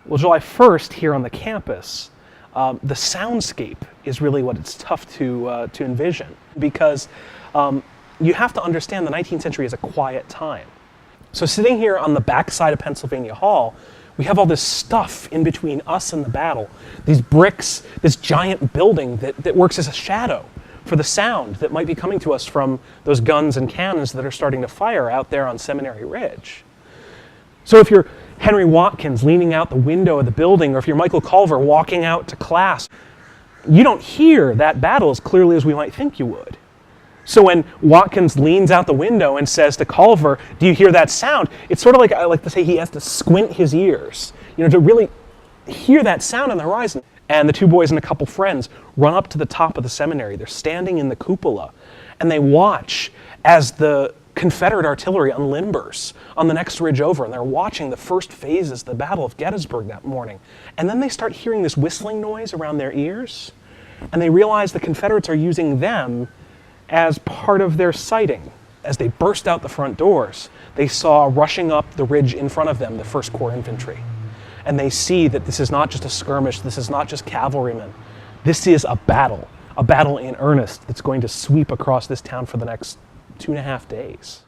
Well, July 1st here on the campus, the soundscape is really what it's tough to envision, because you have to understand the 19th century is a quiet time. So sitting here on the backside of Pennsylvania Hall, we have all this stuff in between us and the battle. These bricks, this giant building that works as a shadow for the sound that might be coming to us from those guns and cannons that are starting to fire out there on Seminary Ridge. So if you're Henry Watkins leaning out the window of the building, or if you're Michael Culver walking out to class, you don't hear that battle as clearly as we might think you would. So when Watkins leans out the window and says to Culver, "Do you hear that sound?" It's sort of like, I like to say, he has to squint his ears, to really hear that sound on the horizon. And the two boys and a couple friends run up to the top of the seminary. They're standing in the cupola, and they watch as the Confederate artillery unlimbers on the next ridge over, and they're watching the first phases of the Battle of Gettysburg that morning. And then they start hearing this whistling noise around their ears, and they realize the Confederates are using them as part of their sighting. As they burst out the front doors, they saw rushing up the ridge in front of them the 1st Corps Infantry. And they see that this is not just a skirmish, this is not just cavalrymen. This is a battle in earnest that's going to sweep across this town for the next 2.5 days.